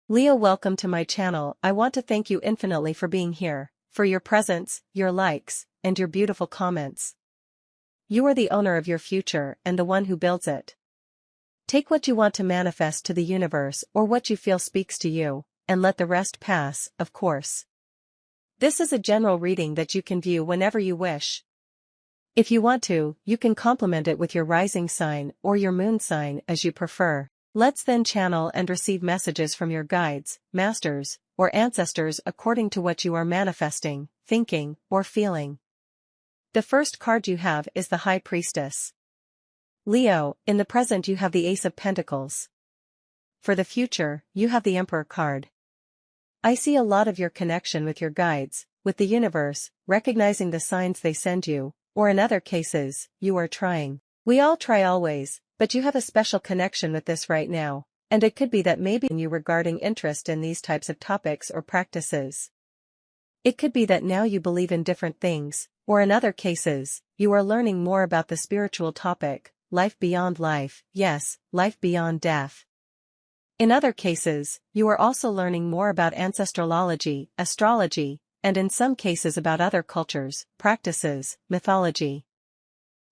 Leo, welcome to my channel. I want to thank you infinitely for being here, for your presence, your likes, and your beautiful comments. You are the owner of your future and the one who builds it. Take what you want to manifest to the universe or what you feel speaks to you, and let the rest pass, of course. This is a general reading that you can view whenever you wish. If you want to, you can complement it with your rising sign or your moon sign as you prefer. Let's then channel and receive messages from your guides, masters, or ancestors according to what you are manifesting, thinking, or feeling. The first card you have is the High Priestess. Leo, in the present you have the Ace of Pentacles. For the future, you have the Emperor card. I see a lot of your connection with your guides, with the universe, recognizing the signs they send you, or in other cases, you are trying. We all try always, but you have a special connection with this right now, and it could be that maybe you regarding interest in these types of topics or practices. It could be that now you believe in different things, or in other cases, you are learning more about the spiritual topic, life beyond life, yes, life beyond death. In other cases, you are also learning more about astrology, astrology, and in some cases about other cultures, practices, mythology.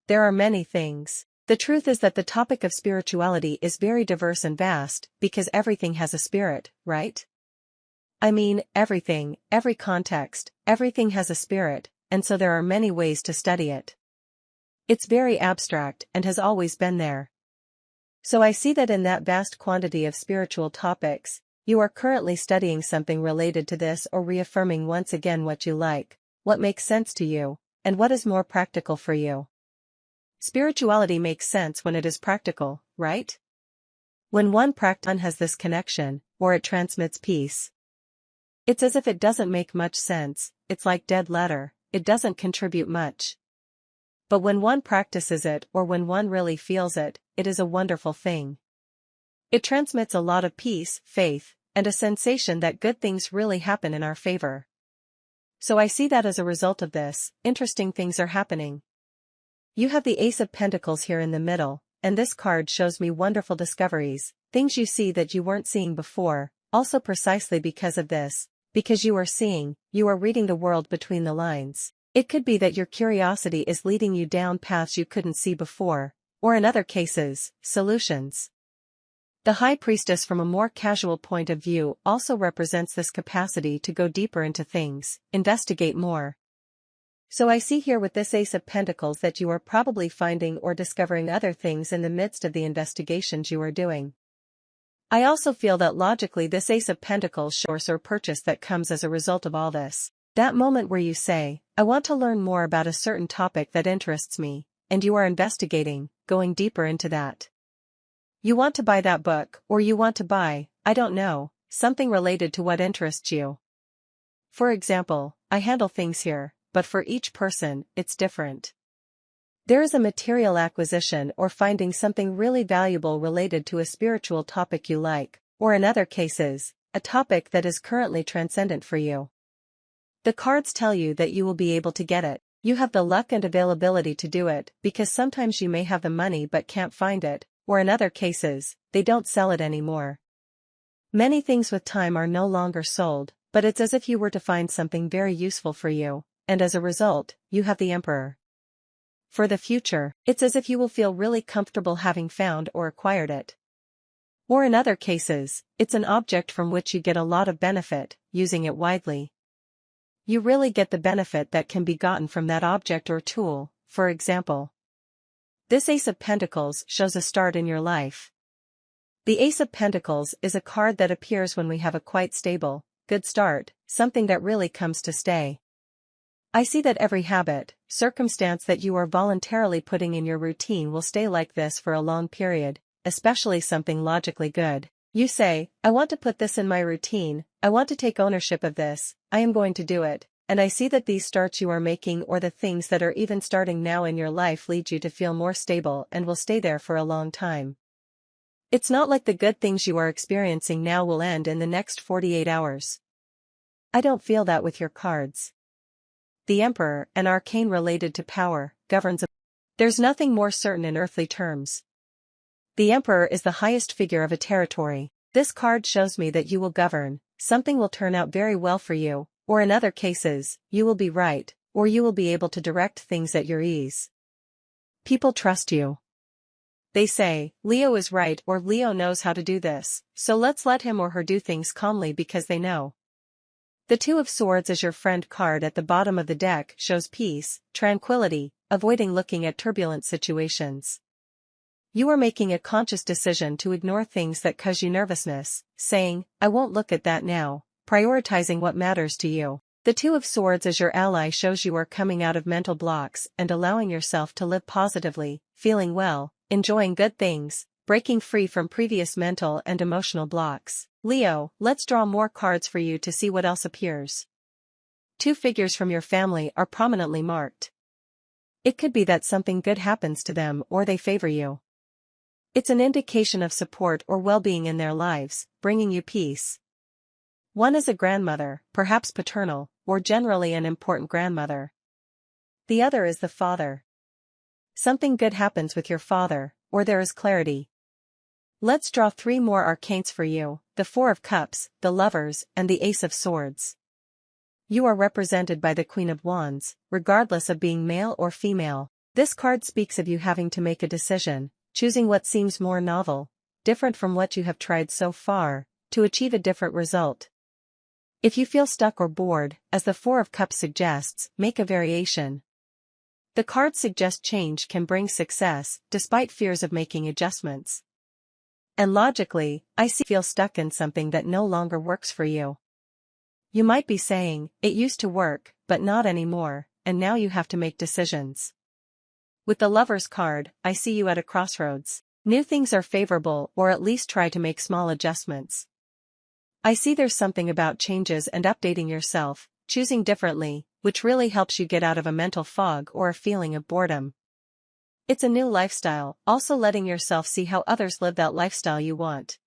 There are many things. The truth is that the topic of spirituality is very diverse and vast, because everything has a spirit, right? I mean, everything, every context, everything has a spirit, and so there are many ways to study it. It's very abstract and has always been there. So I see that in that vast quantity of spiritual topics, you are currently studying something related to this or reaffirming once again what you like, what makes sense to you, and what is more practical for you. Spirituality makes sense when it is practical, right? When one practice has this connection, or it transmits peace. It's as if it doesn't make much sense, it's like dead letter, it doesn't contribute much. But when one practices it or when one really feels it, it is a wonderful thing. It transmits a lot of peace, faith, and a sensation that good things really happen in our favor. So I see that as a result of this, interesting things are happening. You have the Ace of Pentacles here in the middle, and this card shows me wonderful discoveries, things you see that you weren't seeing before, also precisely because of this, because you are seeing, you are reading the world between the lines. It could be that your curiosity is leading you down paths you couldn't see before, or in other cases, solutions. The High Priestess from a more casual point of view also represents this capacity to go deeper into things, investigate more. So I see here with this Ace of Pentacles that you are probably finding or discovering other things in the midst of the investigations you are doing. I also feel that logically this Ace of Pentacles shows or purchase that comes as a result of all this. That moment where you say, I want to learn more about a certain topic that interests me, and you are investigating, going deeper into that. You want to buy that book, or you want to buy, I don't know, something related to what interests you. For example, I handle things here, but for each person, it's different. There is a material acquisition or finding something really valuable related to a spiritual topic you like, or in other cases, a topic that is currently transcendent for you. The cards tell you that you will be able to get it. You have the luck and availability to do it, because sometimes you may have the money but can't find it, or in other cases, they don't sell it anymore. Many things with time are no longer sold, but it's as if you were to find something very useful for you, and as a result, you have the Emperor. For the future, it's as if you will feel really comfortable having found or acquired it. Or in other cases, it's an object from which you get a lot of benefit, using it widely. You really get the benefit that can be gotten from that object or tool, for example. This Ace of Pentacles shows a start in your life. The Ace of Pentacles is a card that appears when we have a quite stable, good start, something that really comes to stay. I see that every habit, circumstance that you are voluntarily putting in your routine will stay like this for a long period, especially something logically good. You say, I want to put this in my routine, I want to take ownership of this, I am going to do it, and I see that these starts you are making or the things that are even starting now in your life lead you to feel more stable and will stay there for a long time. It's not like the good things you are experiencing now will end in the next 48 hours. I don't feel that with your cards. The Emperor, an arcane related to power, governs. There's nothing more certain in earthly terms. The Emperor is the highest figure of a territory. This card shows me that you will govern, something will turn out very well for you, or in other cases, you will be right, or you will be able to direct things at your ease. People trust you. They say, Leo is right or Leo knows how to do this, so let's let him or her do things calmly because they know. The Two of Swords as your friend card at the bottom of the deck shows peace, tranquility, avoiding looking at turbulent situations. You are making a conscious decision to ignore things that cause you nervousness, saying, I won't look at that now, prioritizing what matters to you. The Two of Swords as your ally shows you are coming out of mental blocks and allowing yourself to live positively, feeling well, enjoying good things, breaking free from previous mental and emotional blocks. Leo, let's draw more cards for you to see what else appears. Two figures from your family are prominently marked. It could be that something good happens to them or they favor you. It's an indication of support or well-being in their lives, bringing you peace. One is a grandmother, perhaps paternal, or generally an important grandmother. The other is the father. Something good happens with your father, or there is clarity. Let's draw 3 more arcanes for you, the Four of Cups, the Lovers, and the Ace of Swords. You are represented by the Queen of Wands, regardless of being male or female. This card speaks of you having to make a decision, choosing what seems more novel, different from what you have tried so far, to achieve a different result. If you feel stuck or bored, as the Four of Cups suggests, make a variation. The cards suggest change can bring success, despite fears of making adjustments. And logically, I feel stuck in something that no longer works for you. You might be saying, it used to work, but not anymore, and now you have to make decisions. With the Lover's card, I see you at a crossroads. New things are favorable or at least try to make small adjustments. I see there's something about changes and updating yourself, choosing differently, which really helps you get out of a mental fog or a feeling of boredom. It's a new lifestyle, also letting yourself see how others live that lifestyle you want.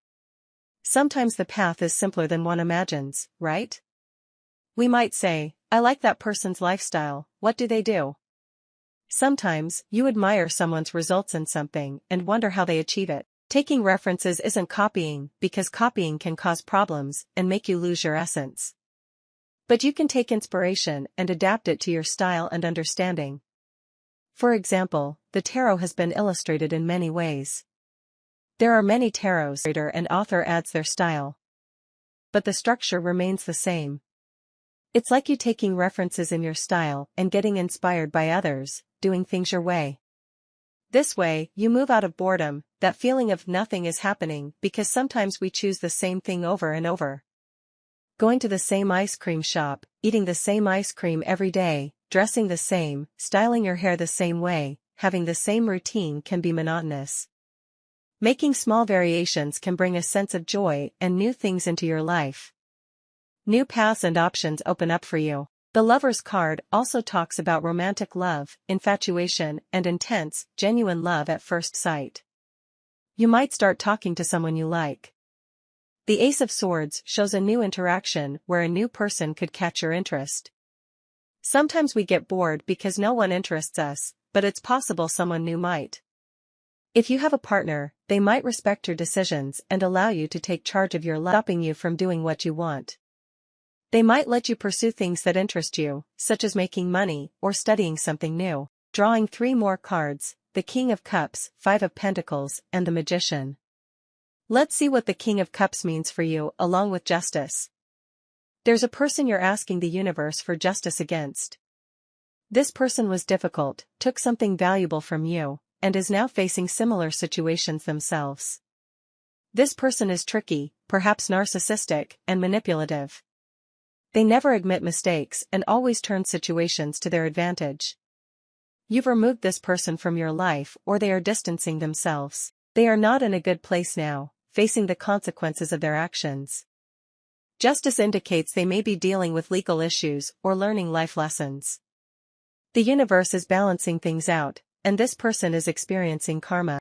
Sometimes the path is simpler than one imagines, right? We might say, I like that person's lifestyle, what do they do? Sometimes, you admire someone's results in something and wonder how they achieve it. Taking references isn't copying, because copying can cause problems and make you lose your essence. But you can take inspiration and adapt it to your style and understanding. For example, the tarot has been illustrated in many ways. There are many tarots, and author adds their style. But the structure remains the same. It's like you taking references in your style and getting inspired by others, doing things your way. This way, you move out of boredom, that feeling of nothing is happening, because sometimes we choose the same thing over and over. Going to the same ice cream shop, eating the same ice cream every day, dressing the same, styling your hair the same way, having the same routine can be monotonous. Making small variations can bring a sense of joy and new things into your life. New paths and options open up for you. The Lover's card also talks about romantic love, infatuation, and intense, genuine love at first sight. You might start talking to someone you like. The Ace of Swords shows a new interaction where a new person could catch your interest. Sometimes we get bored because no one interests us, but it's possible someone new might. If you have a partner, they might respect your decisions and allow you to take charge of your life, stopping you from doing what you want. They might let you pursue things that interest you, such as making money or studying something new. Drawing 3 more cards, the King of Cups, 5 of Pentacles, and the Magician. Let's see what the King of Cups means for you, along with Justice. There's a person you're asking the universe for justice against. This person was difficult, took something valuable from you, and is now facing similar situations themselves. This person is tricky, perhaps narcissistic, and manipulative. They never admit mistakes and always turn situations to their advantage. You've removed this person from your life or they are distancing themselves. They are not in a good place now, facing the consequences of their actions. Justice indicates they may be dealing with legal issues or learning life lessons. The universe is balancing things out, and this person is experiencing karma.